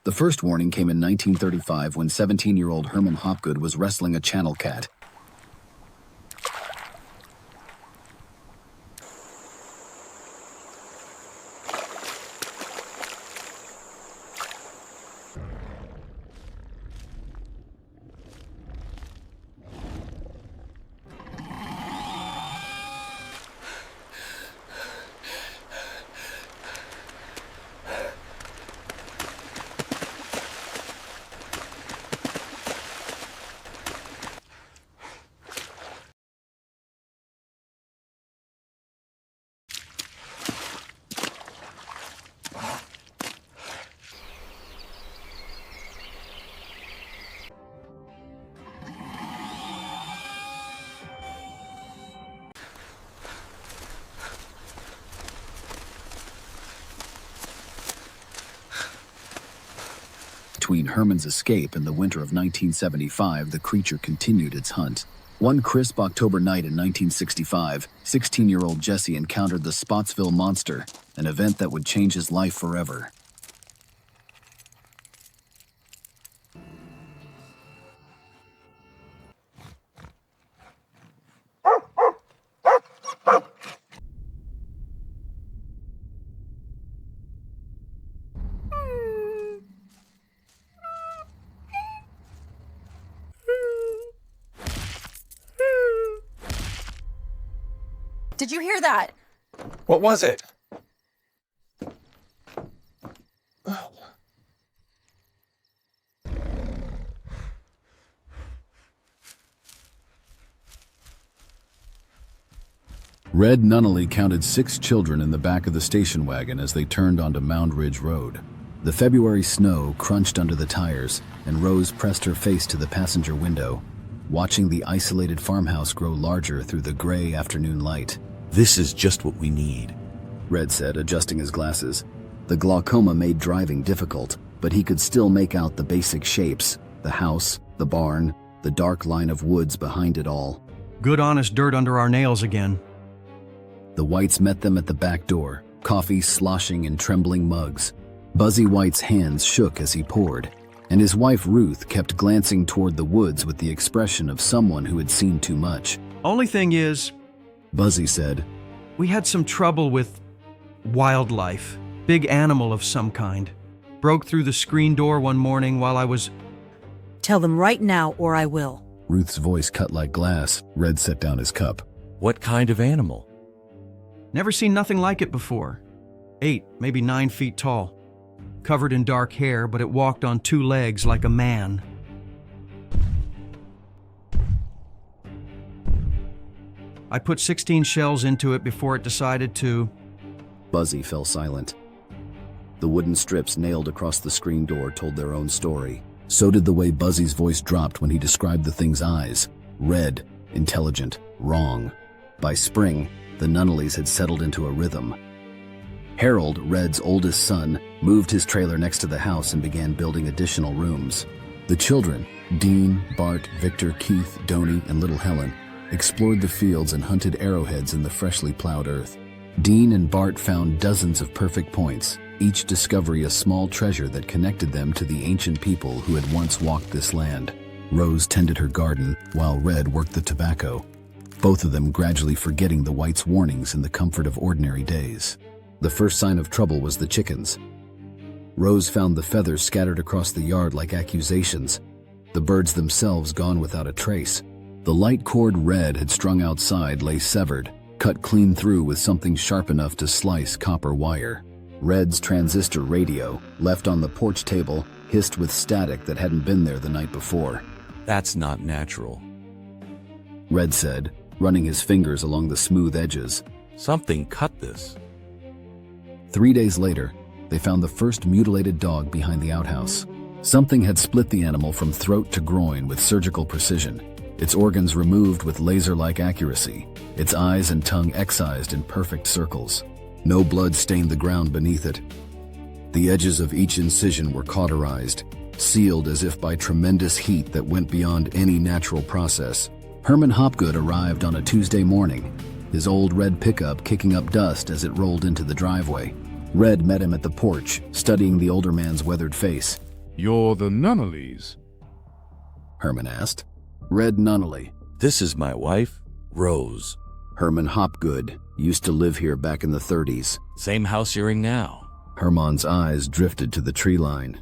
The first warning came in 1935 when 17-year-old Herman Hopgood was wrestling a channel cat. Between Herman's escape and the winter of 1975, the creature continued its hunt. One crisp October night in 1965, 16-year-old Jesse encountered the Spottsville monster, an event that would change his life forever. Did you hear that? What was it? Red Nunnelly counted 6 children in the back of the station wagon as they turned onto Mound Ridge Road. The February snow crunched under the tires, and Rose pressed her face to the passenger window, watching the isolated farmhouse grow larger through the gray afternoon light. This is just what we need, Red said, adjusting his glasses. The glaucoma made driving difficult, but he could still make out the basic shapes: the house, the barn, the dark line of woods behind it all. Good honest dirt under our nails again. The Whites met them at the back door, coffee sloshing in trembling mugs. Buzzy White's hands shook as he poured, and his wife Ruth kept glancing toward the woods with the expression of someone who had seen too much. Only thing is, Buzzy said, we had some trouble with wildlife. Big animal of some kind. Broke through the screen door one morning while I was... Tell them right now or I will. Ruth's voice cut like glass. Red set down his cup. What kind of animal? Never seen nothing like it before. 8, maybe 9 feet tall. Covered in dark hair, but it walked on 2 legs like a man. I put 16 shells into it before it decided to... Buzzy fell silent. The wooden strips nailed across the screen door told their own story. So did the way Buzzy's voice dropped when he described the thing's eyes. Red, intelligent, wrong. By spring, the Nunnellys had settled into a rhythm. Harold, Red's oldest son, moved his trailer next to the house and began building additional rooms. The children, Dean, Bart, Victor, Keith, Donnie, and little Helen, explored the fields and hunted arrowheads in the freshly plowed earth. Dean and Bart found dozens of perfect points, each discovery a small treasure that connected them to the ancient people who had once walked this land. Rose tended her garden, while Red worked the tobacco, both of them gradually forgetting the Whites' warnings in the comfort of ordinary days. The first sign of trouble was the chickens. Rose found the feathers scattered across the yard like accusations, the birds themselves gone without a trace. The light cord Red had strung outside lay severed, cut clean through with something sharp enough to slice copper wire. Red's transistor radio, left on the porch table, hissed with static that hadn't been there the night before. That's not natural. Red said, running his fingers along the smooth edges. Something cut this. 3 days later, they found the first mutilated dog behind the outhouse. Something had split the animal from throat to groin with surgical precision, its organs removed with laser-like accuracy, its eyes and tongue excised in perfect circles. No blood stained the ground beneath it. The edges of each incision were cauterized, sealed as if by tremendous heat that went beyond any natural process. Herman Hopgood arrived on a Tuesday morning, his old red pickup kicking up dust as it rolled into the driveway. Red met him at the porch, studying the older man's weathered face. You're the Nunnellys. Herman asked. Red Nunnelly. This is my wife, Rose. Herman Hopgood used to live here back in the 30s. Same house you're in now. Herman's eyes drifted to the tree line.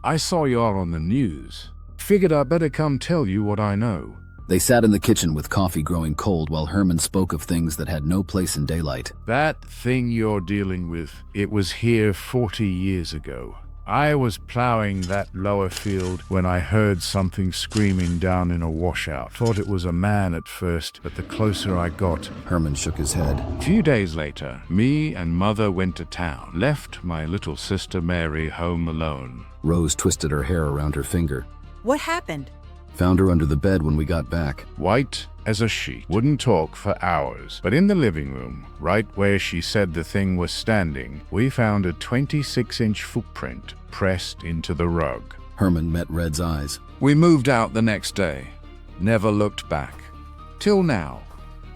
I saw you all on the news. Figured I'd better come tell you what I know. They sat in the kitchen with coffee growing cold while Herman spoke of things that had no place in daylight. That thing you're dealing with, it was here 40 years ago. I was plowing that lower field when I heard something screaming down in a washout. Thought it was a man at first, but the closer I got... Herman shook his head. A few days later, me and Mother went to town. Left my little sister Mary home alone. Rose twisted her hair around her finger. What happened? Found her under the bed when we got back. White as a sheet. Wouldn't talk for hours. But in the living room, right where she said the thing was standing, we found a 26-inch footprint pressed into the rug. Herman met Red's eyes. We moved out the next day. Never looked back. Till now.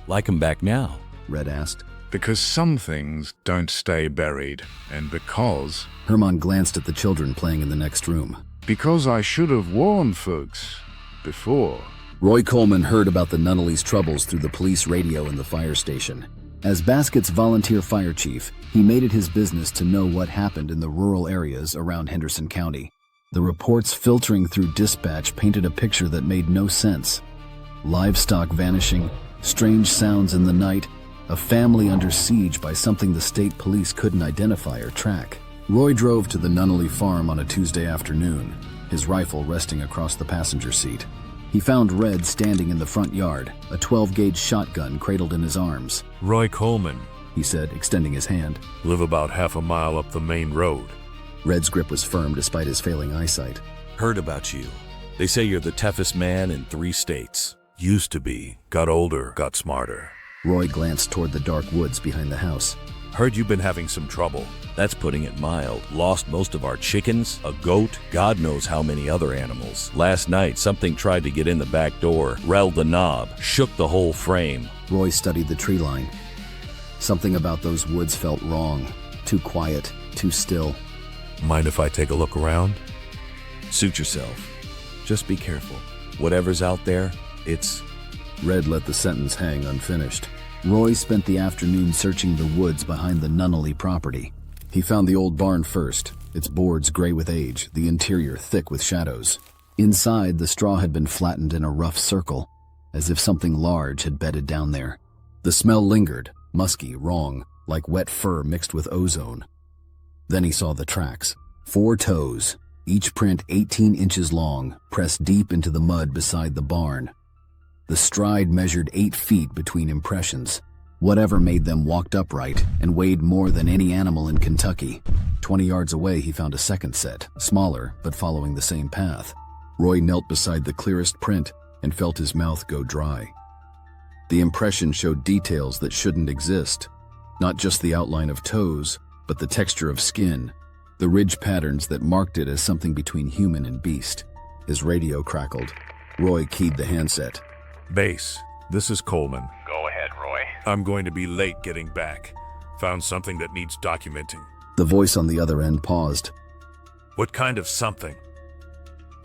Like 'em back now? Red asked. Because some things don't stay buried. And because... Herman glanced at the children playing in the next room. Because I should have warned folks before. Roy Coleman heard about the Nunnelly's troubles through the police radio in the fire station. As Baskett's volunteer fire chief, he made it his business to know what happened in the rural areas around Henderson County. The reports filtering through dispatch painted a picture that made no sense. Livestock vanishing, strange sounds in the night, a family under siege by something the state police couldn't identify or track. Roy drove to the Nunnelly farm on a Tuesday afternoon, his rifle resting across the passenger seat. He found Red standing in the front yard, a 12-gauge shotgun cradled in his arms. Roy Coleman. He said, extending his hand. Live about half a mile up the main road. Red's grip was firm despite his failing eyesight. Heard about you. They say you're the toughest man in 3 states. Used to be. Got older, got smarter. Roy glanced toward the dark woods behind the house. Heard you've been having some trouble. That's putting it mild. Lost most of our chickens, a goat, God knows how many other animals. Last night, something tried to get in the back door, rattled the knob, shook the whole frame. Roy studied the tree line. Something about those woods felt wrong. Too quiet, too still. Mind if I take a look around? Suit yourself. Just be careful. Whatever's out there, it's... Red let the sentence hang unfinished. Roy spent the afternoon searching the woods behind the Nunnelly property. He found the old barn first, its boards gray with age, the interior thick with shadows. Inside, the straw had been flattened in a rough circle, as if something large had bedded down there. The smell lingered, musky, wrong, like wet fur mixed with ozone. Then he saw the tracks. 4 toes, each print 18 inches long, pressed deep into the mud beside the barn. The stride measured 8 feet between impressions. Whatever made them walked upright and weighed more than any animal in Kentucky. 20 yards away, he found a second set, smaller, but following the same path. Roy knelt beside the clearest print and felt his mouth go dry. The impression showed details that shouldn't exist. Not just the outline of toes, but the texture of skin, the ridge patterns that marked it as something between human and beast. His radio crackled. Roy keyed the handset. Base, this is Coleman. Go ahead, Roy. I'm going to be late getting back. Found something that needs documenting. The voice on the other end paused. What kind of something?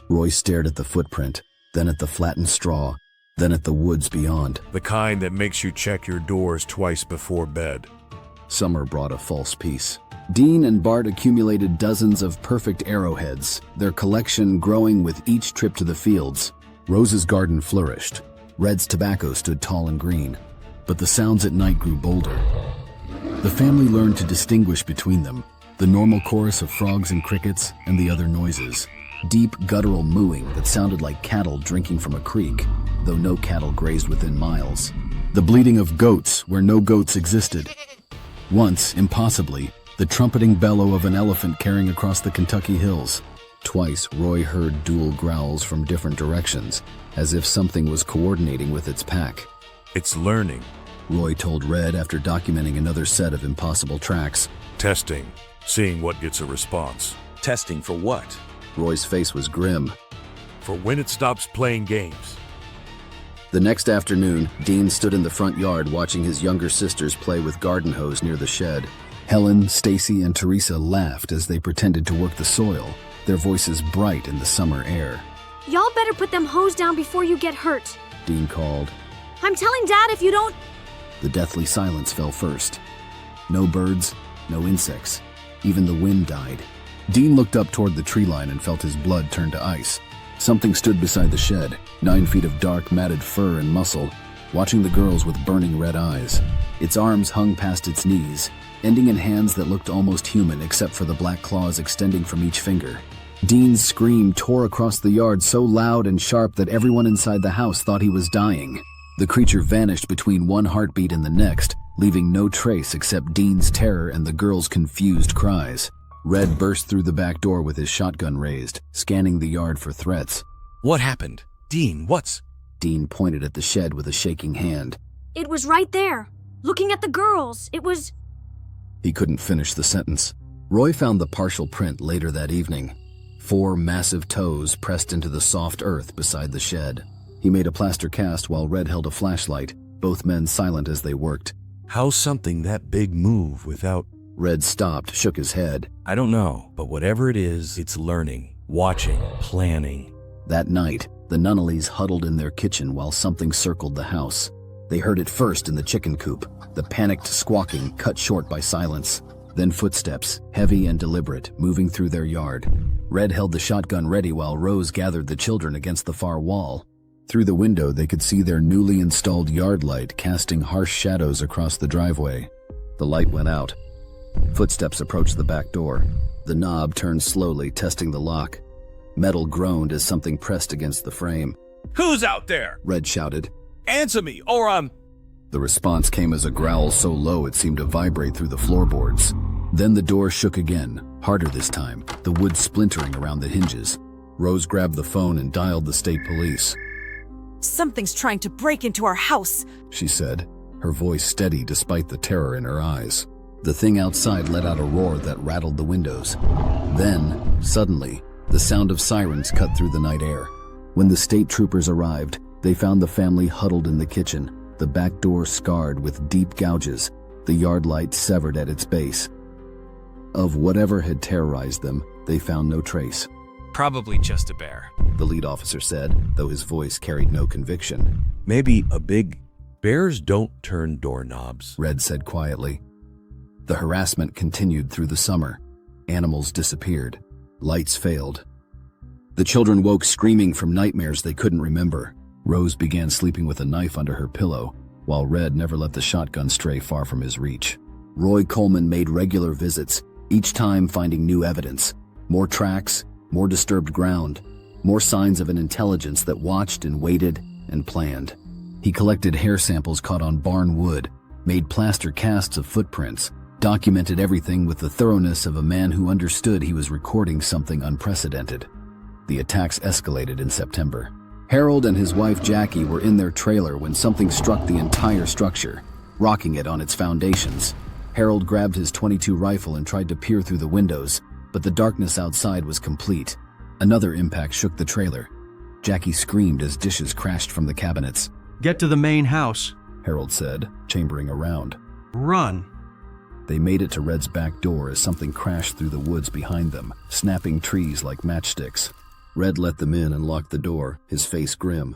Roy stared at the footprint, then at the flattened straw, then at the woods beyond. The kind that makes you check your doors twice before bed. Summer brought a false peace. Dean and Bart accumulated dozens of perfect arrowheads, their collection growing with each trip to the fields. Rose's garden flourished. Red's tobacco stood tall and green, but the sounds at night grew bolder. The family learned to distinguish between them, the normal chorus of frogs and crickets and the other noises. Deep guttural mooing that sounded like cattle drinking from a creek, though no cattle grazed within miles. The bleating of goats where no goats existed. Once, impossibly, the trumpeting bellow of an elephant carrying across the Kentucky hills. Twice, Roy heard dual growls from different directions, as if something was coordinating with its pack. It's learning. Roy told Red after documenting another set of impossible tracks. Testing. Seeing what gets a response. Testing for what? Roy's face was grim. For when it stops playing games. The next afternoon, Dean stood in the front yard watching his younger sisters play with garden hose near the shed. Helen, Stacy, and Teresa laughed as they pretended to work the soil, their voices bright in the summer air. Y'all better put them hoes down before you get hurt. Dean called. I'm telling Dad if you don't... The deathly silence fell first. No birds, no insects. Even the wind died. Dean looked up toward the tree line and felt his blood turn to ice. Something stood beside the shed, 9 feet of dark, matted fur and muscle, watching the girls with burning red eyes. Its arms hung past its knees, ending in hands that looked almost human except for the black claws extending from each finger. Dean's scream tore across the yard so loud and sharp that everyone inside the house thought he was dying. The creature vanished between one heartbeat and the next, leaving no trace except Dean's terror and the girls' confused cries. Red burst through the back door with his shotgun raised, scanning the yard for threats. What happened? Dean, what's... Dean pointed at the shed with a shaking hand. It was right there. Looking at the girls. It was... He couldn't finish the sentence. Roy found the partial print later that evening. 4 massive toes pressed into the soft earth beside the shed. He made a plaster cast while Red held a flashlight, both men silent as they worked. How's something that big move without... Red stopped, shook his head. I don't know, but whatever it is, it's learning, watching, planning. That night, the Nunnellys huddled in their kitchen while something circled the house. They heard it first in the chicken coop, the panicked squawking cut short by silence. Then footsteps, heavy and deliberate, moving through their yard. Red held the shotgun ready while Rose gathered the children against the far wall. Through the window, they could see their newly installed yard light casting harsh shadows across the driveway. The light went out. Footsteps approached the back door. The knob turned slowly, testing the lock. Metal groaned as something pressed against the frame. Who's out there? Red shouted. Answer me, or I'm... The response came as a growl so low it seemed to vibrate through the floorboards. Then the door shook again, harder this time, the wood splintering around the hinges. Rose grabbed the phone and dialed the state police. Something's trying to break into our house, she said, her voice steady despite the terror in her eyes. The thing outside let out a roar that rattled the windows. Then, suddenly, the sound of sirens cut through the night air. When the state troopers arrived, they found the family huddled in the kitchen, the back door scarred with deep gouges, the yard light severed at its base. Of whatever had terrorized them, they found no trace. Probably just a bear, the lead officer said, though his voice carried no conviction. Maybe a big... Bears don't turn doorknobs, Red said quietly. The harassment continued through the summer. Animals disappeared. Lights failed. The children woke screaming from nightmares they couldn't remember. Rose began sleeping with a knife under her pillow, while Red never let the shotgun stray far from his reach. Roy Coleman made regular visits, each time finding new evidence. More tracks, more disturbed ground, more signs of an intelligence that watched and waited and planned. He collected hair samples caught on barn wood, made plaster casts of footprints, documented everything with the thoroughness of a man who understood he was recording something unprecedented. The attacks escalated in September. Harold and his wife Jackie were in their trailer when something struck the entire structure, rocking it on its foundations. Harold grabbed his .22 rifle and tried to peer through the windows, but the darkness outside was complete. Another impact shook the trailer. Jackie screamed as dishes crashed from the cabinets. Get to the main house, Harold said, chambering around. Run. They made it to Red's back door as something crashed through the woods behind them, snapping trees like matchsticks. Red let them in and locked the door, his face grim.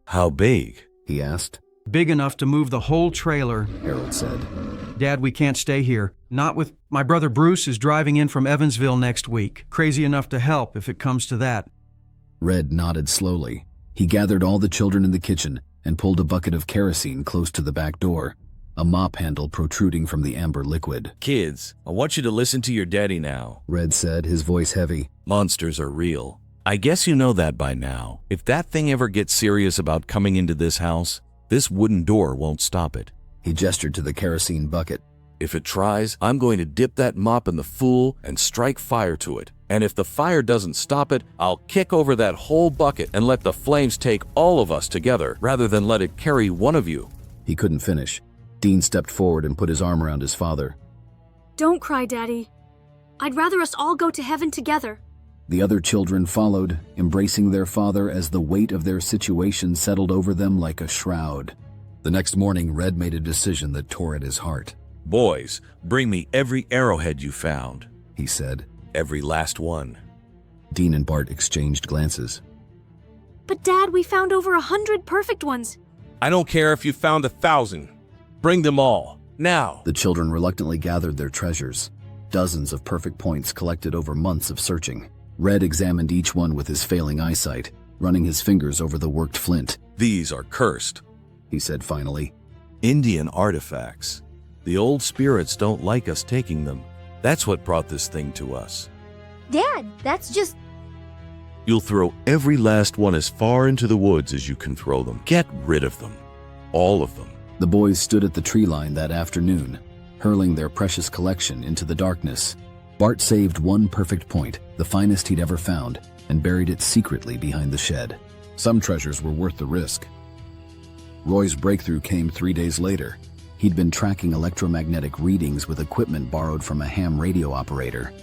How big? He asked. Big enough to move the whole trailer, Harold said. Dad, we can't stay here. Not with... My brother Bruce is driving in from Evansville next week. Crazy enough to help if it comes to that. Red nodded slowly. He gathered all the children in the kitchen and pulled a bucket of kerosene close to the back door, a mop handle protruding from the amber liquid. Kids, I want you to listen to your daddy now, Red said, his voice heavy. Monsters are real. I guess you know that by now. If that thing ever gets serious about coming into this house, this wooden door won't stop it. He gestured to the kerosene bucket. If it tries, I'm going to dip that mop in the fool and strike fire to it. And if the fire doesn't stop it, I'll kick over that whole bucket and let the flames take all of us together, rather than let it carry one of you. He couldn't finish. Dean stepped forward and put his arm around his father. Don't cry, Daddy. I'd rather us all go to heaven together. The other children followed, embracing their father as the weight of their situation settled over them like a shroud. The next morning, Red made a decision that tore at his heart. Boys, bring me every arrowhead you found, he said. Every last one. Dean and Bart exchanged glances. But Dad, we found over 100 perfect ones. I don't care if you found 1,000. Bring them all, now. The children reluctantly gathered their treasures. Dozens of perfect points collected over months of searching. Red examined each one with his failing eyesight, running his fingers over the worked flint. These are cursed, He said finally. Indian artifacts. The old spirits don't like us taking them. That's what brought this thing to us. Dad, that's just... You'll throw every last one as far into the woods as you can throw them. Get rid of them. All of them. The boys stood at the tree line that afternoon, hurling their precious collection into the darkness. Bart saved one perfect point, the finest he'd ever found, and buried it secretly behind the shed. Some treasures were worth the risk. Roy's breakthrough came 3 days later. He'd been tracking electromagnetic readings with equipment borrowed from a ham radio operator,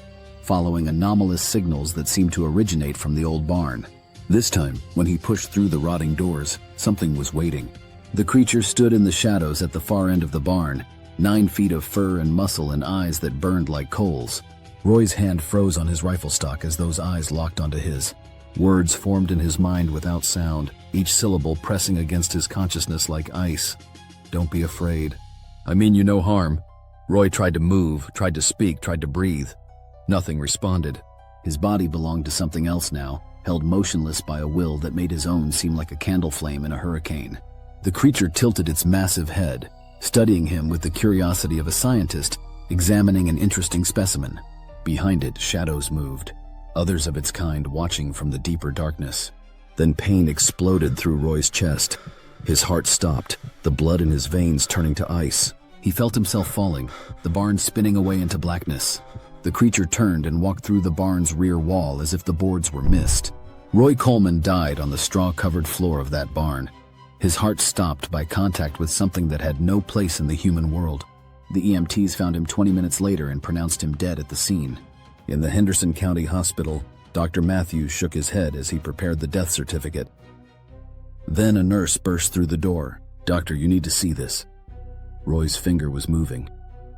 following anomalous signals that seemed to originate from the old barn. This time, when he pushed through the rotting doors, something was waiting. The creature stood in the shadows at the far end of the barn, 9 feet of fur and muscle and eyes that burned like coals. Roy's hand froze on his rifle stock as those eyes locked onto his. Words formed in his mind without sound, each syllable pressing against his consciousness like ice. Don't be afraid. I mean you no harm. Roy tried to move, tried to speak, tried to breathe. Nothing responded. His body belonged to something else now, held motionless by a will that made his own seem like a candle flame in a hurricane. The creature tilted its massive head, studying him with the curiosity of a scientist examining an interesting specimen. Behind it, shadows moved, others of its kind watching from the deeper darkness. Then pain exploded through Roy's chest. His heart stopped, the blood in his veins turning to ice. He felt himself falling, the barn spinning away into blackness. The creature turned and walked through the barn's rear wall as if the boards were mist. Roy Coleman died on the straw-covered floor of that barn. His heart stopped by contact with something that had no place in the human world. The EMTs found him 20 minutes later and pronounced him dead at the scene. In the Henderson County Hospital, Dr. Matthews shook his head as he prepared the death certificate. Then a nurse burst through the door. "Doctor, you need to see this." Roy's finger was moving.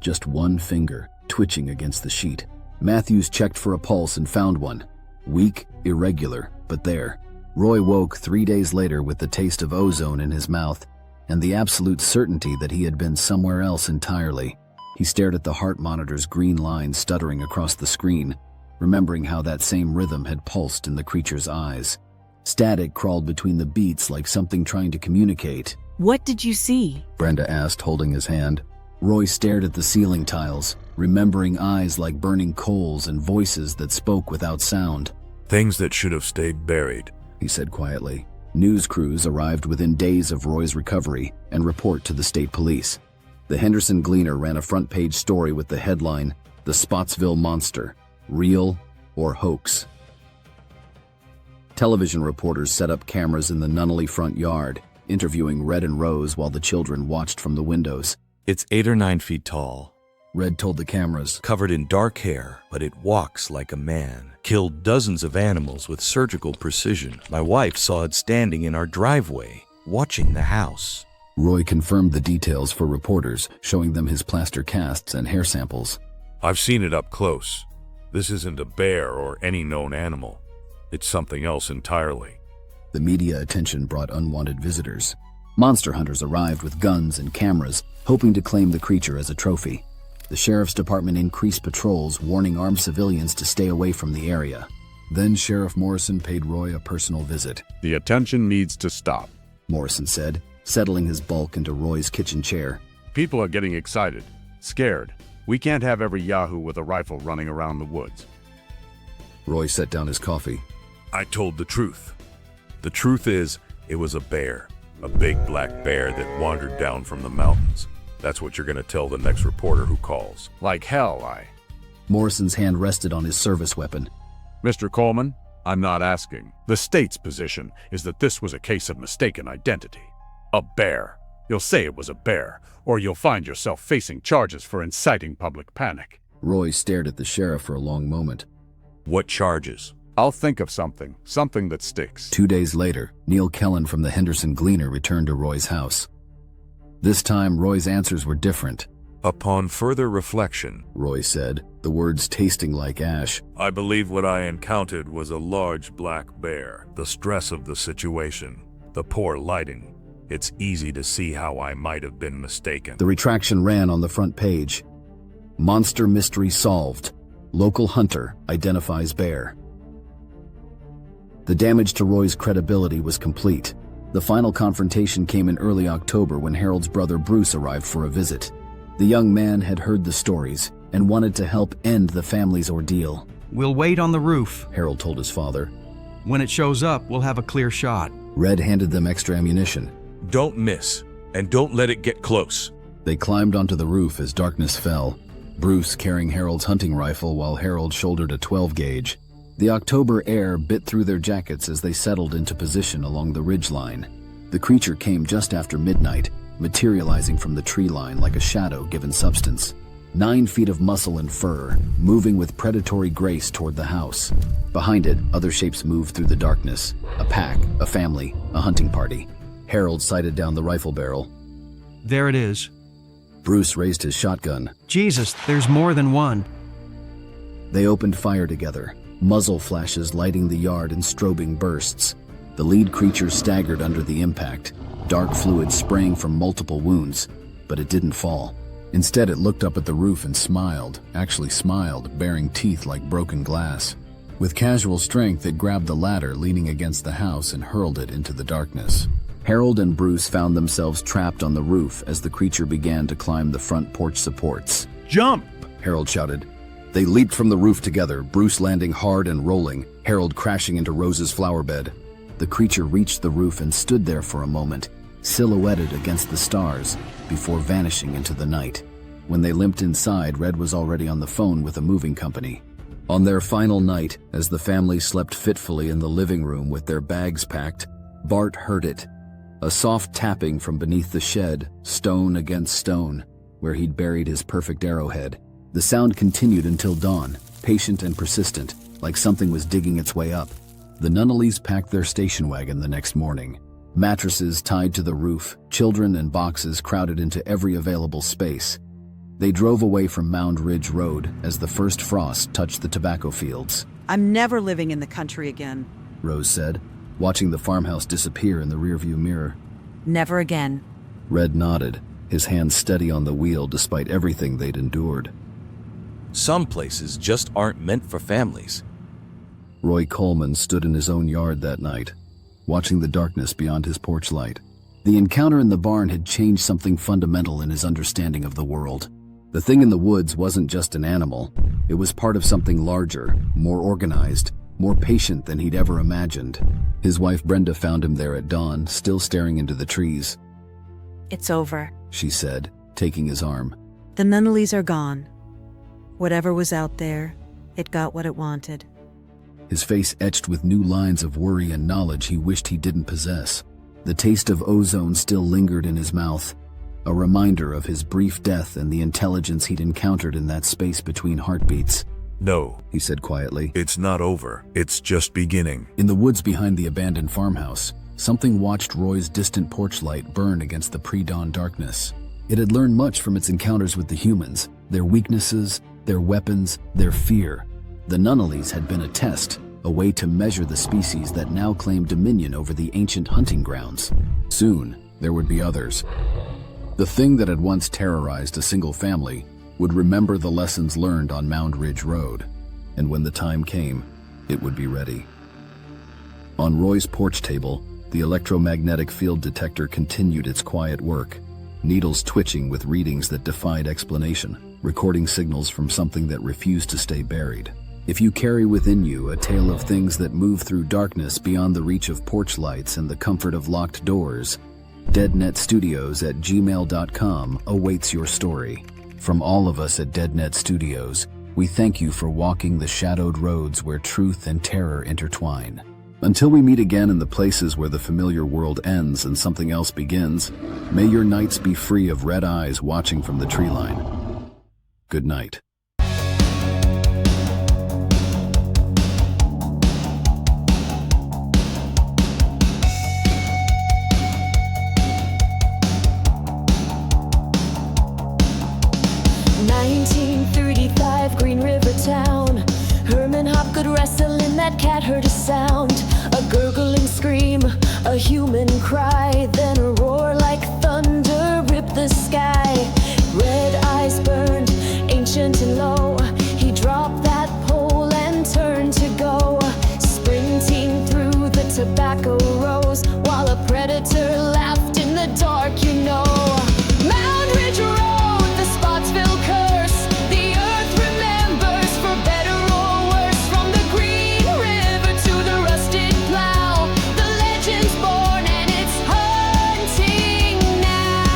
Just one finger, twitching against the sheet. Matthews checked for a pulse and found one. Weak, irregular, but there. Roy woke 3 days later with the taste of ozone in his mouth and the absolute certainty that he had been somewhere else entirely. He stared at the heart monitor's green line stuttering across the screen, remembering how that same rhythm had pulsed in the creature's eyes. Static crawled between the beats like something trying to communicate. What did you see? Brenda asked, holding his hand. Roy stared at the ceiling tiles, remembering eyes like burning coals and voices that spoke without sound. Things that should have stayed buried, he said quietly. News crews arrived within days of Roy's recovery and report to the state police. The Henderson Gleaner ran a front-page story with the headline, "The Spottsville Monster, Real or Hoax?" Television reporters set up cameras in the Nunnelly front yard, interviewing Red and Rose while the children watched from the windows. It's 8 or 9 feet tall. Red told the cameras. Covered in dark hair, but it walks like a man. Killed dozens of animals with surgical precision. My wife saw it standing in our driveway, watching the house. Roy confirmed the details for reporters, showing them his plaster casts and hair samples. I've seen it up close. This isn't a bear or any known animal. It's something else entirely. The media attention brought unwanted visitors. Monster hunters arrived with guns and cameras, hoping to claim the creature as a trophy. The sheriff's department increased patrols, warning armed civilians to stay away from the area. Then Sheriff Morrison paid Roy a personal visit. "The attention needs to stop," Morrison said, settling his bulk into Roy's kitchen chair. "People are getting excited, scared. We can't have every yahoo with a rifle running around the woods." Roy set down his coffee. I told the truth. The truth is, it was a bear. A big black bear that wandered down from the mountains. That's what you're going to tell the next reporter who calls. Like hell, Morrison's hand rested on his service weapon. "Mr. Coleman, I'm not asking. The state's position is that this was a case of mistaken identity. A bear. You'll say it was a bear, or you'll find yourself facing charges for inciting public panic." Roy stared at the sheriff for a long moment. What charges? "I'll think of something that sticks." 2 days later, Neil Kellen from the Henderson Gleaner returned to Roy's house. This time, Roy's answers were different. Upon further reflection, Roy said, the words tasting like ash. I believe what I encountered was a large black bear. The stress of the situation, the poor lighting. It's easy to see how I might have been mistaken. The retraction ran on the front page. Monster mystery solved. Local hunter identifies bear. The damage to Roy's credibility was complete. The final confrontation came in early October when Harold's brother Bruce arrived for a visit. The young man had heard the stories and wanted to help end the family's ordeal. We'll wait on the roof. Harold told his father. When it shows up, we'll have a clear shot. Red handed them extra ammunition. Don't miss, and don't let it get close. They climbed onto the roof as darkness fell, Bruce carrying Harold's hunting rifle while Harold shouldered a 12-gauge. The October air bit through their jackets as they settled into position along the ridgeline. The creature came just after midnight, materializing from the tree line like a shadow given substance. 9 feet of muscle and fur, moving with predatory grace toward the house. Behind it, other shapes moved through the darkness. A pack, a family, a hunting party. Harold sighted down the rifle barrel. There it is. Bruce raised his shotgun. Jesus, there's more than one. They opened fire together, muzzle flashes lighting the yard in strobing bursts. The lead creature staggered under the impact, dark fluid spraying from multiple wounds, but it didn't fall. Instead, it looked up at the roof and smiled, actually smiled, baring teeth like broken glass. With casual strength, it grabbed the ladder leaning against the house and hurled it into the darkness. Harold and Bruce found themselves trapped on the roof as the creature began to climb the front porch supports. Jump! Harold shouted. They leaped from the roof together, Bruce landing hard and rolling, Harold crashing into Rose's flower bed. The creature reached the roof and stood there for a moment, silhouetted against the stars, before vanishing into the night. When they limped inside, Red was already on the phone with a moving company. On their final night, as the family slept fitfully in the living room with their bags packed, Bart heard it. A soft tapping from beneath the shed, stone against stone, where he'd buried his perfect arrowhead. The sound continued until dawn, patient and persistent, like something was digging its way up. The Nunnellys packed their station wagon the next morning. Mattresses tied to the roof, children and boxes crowded into every available space. They drove away from Mound Ridge Road as the first frost touched the tobacco fields. I'm never living in the country again. Rose said, watching the farmhouse disappear in the rearview mirror. Never again. Red nodded, his hands steady on the wheel despite everything they'd endured. Some places just aren't meant for families. Roy Coleman stood in his own yard that night, watching the darkness beyond his porch light. The encounter in the barn had changed something fundamental in his understanding of the world. The thing in the woods wasn't just an animal. It was part of something larger, more organized, more patient than he'd ever imagined. His wife Brenda found him there at dawn, still staring into the trees. It's over, she said, taking his arm. The Nunnellys are gone. Whatever was out there, it got what it wanted. His face etched with new lines of worry and knowledge he wished he didn't possess. The taste of ozone still lingered in his mouth, a reminder of his brief death and the intelligence he'd encountered in that space between heartbeats. No, he said quietly. It's not over. It's just beginning. In the woods behind the abandoned farmhouse, something watched Roy's distant porch light burn against the pre-dawn darkness. It had learned much from its encounters with the humans, their weaknesses, their weapons, their fear. The Nunnellys had been a test, a way to measure the species that now claimed dominion over the ancient hunting grounds. Soon, there would be others. The thing that had once terrorized a single family would remember the lessons learned on Mound Ridge Road, and when the time came, it would be ready. On Roy's porch table, the electromagnetic field detector continued its quiet work, needles twitching with readings that defied explanation, recording signals from something that refused to stay buried. If you carry within you a tale of things that move through darkness beyond the reach of porch lights and the comfort of locked doors, deadnetstudios@gmail.com awaits your story. From all of us at DeadNet Studios, we thank you for walking the shadowed roads where truth and terror intertwine. Until we meet again in the places where the familiar world ends and something else begins, may your nights be free of red eyes watching from the tree line. Good night. that cat heard a sound, a gurgling scream, a human cry, then a roar like thunder ripped the sky. Red eyes burned, ancient and low. He dropped that pole and turned to go, sprinting through the tobacco rows, while a predator laughed in the dark, you know. Mound Ridge Road, the Spottsville curse. The earth remembers, for better or worse. From the Green River to the rusted plow, the legend's born and it's hunting now.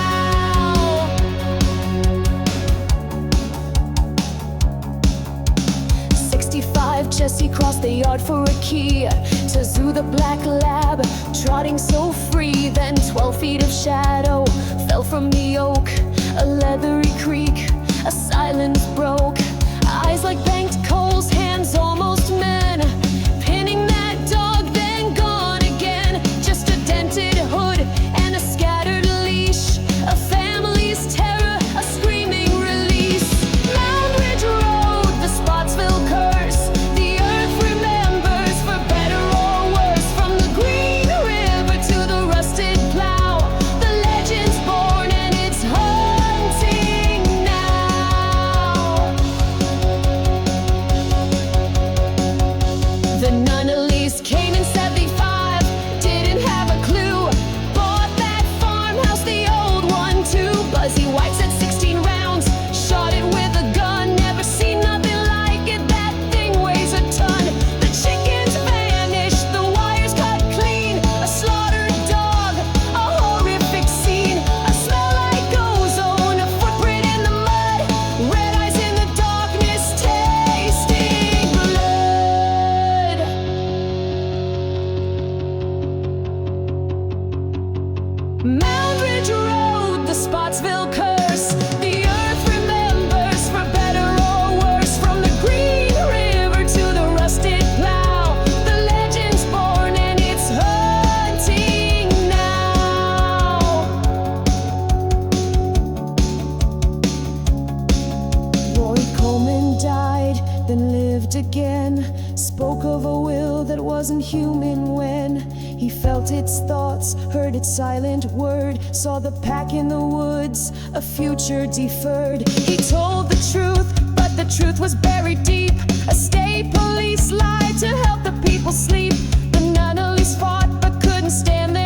65, Jesse crossed the yard for a key to Zoo the black lab, trotting so free. Then 12 feet of shadow fell from the oak, a leathery creak, a silence broke. Eyes like banked coals, hands almost men, pinning that dog, then gone again. Just a dented hood and a scattered leash, a family's terror, a screaming release. Mound Ridge Road, the Spottsville curse. The earth remembers, for better or worse. From the Green River to the rusted plow, the legend's born and it's hunting now. The Nunnellys came in 75, didn't have a clue. Bought that farmhouse, the old one too. Buzzy White's at 16 rounds, shot it with a gun. Never seen nothing like it, that thing weighs a ton. The chickens vanished, the wires cut clean. A slaughtered dog, a horrific scene. A smell like ozone, a footprint in the mud. Red eyes in the darkness, tasting blood. Mound Ridge Road, the Spottsville curse. The earth remembers, for better or worse. From the Green River to the rusted plow, the legend's born and it's hunting now. Roy Coleman died, then lived again. Spoke of a will that wasn't human when he felt its thoughts, heard its silent word, saw the pack in the woods, a future deferred. He told the truth, but the truth was buried deep. A state police lied to help the people sleep. The Nunnellys fought but couldn't stand the